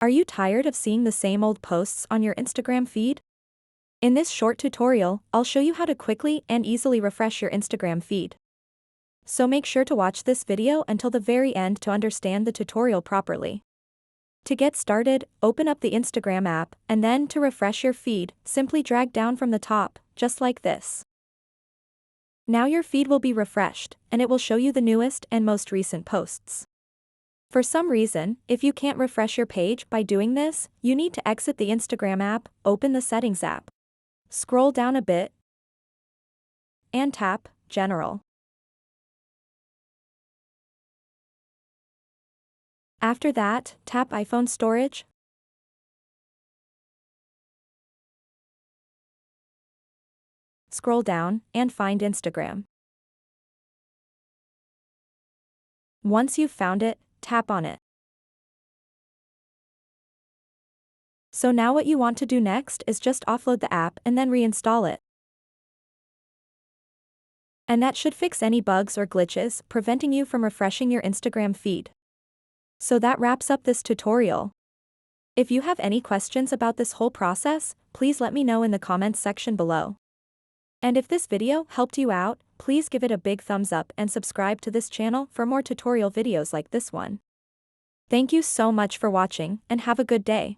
Are you tired of seeing the same old posts on your Instagram feed? In this short tutorial, I'll show you how to quickly and easily refresh your Instagram feed. So make sure to watch this video until the very end to understand the tutorial properly. To get started, open up the Instagram app, and then to refresh your feed, simply drag down from the top, just like this. Now your feed will be refreshed, and it will show you the newest and most recent posts. For some reason, if you can't refresh your page by doing this, you need to exit the Instagram app, open the Settings app. Scroll down a bit, and tap General. After that, tap iPhone Storage. Scroll down, and find Instagram. Once you've found it, tap on it. So now what you want to do next is just offload the app and then reinstall it. And that should fix any bugs or glitches preventing you from refreshing your Instagram feed. So that wraps up this tutorial. If you have any questions about this whole process, please let me know in the comments section below. And if this video helped you out, please give it a big thumbs up and subscribe to this channel for more tutorial videos like this one. Thank you so much for watching and have a good day.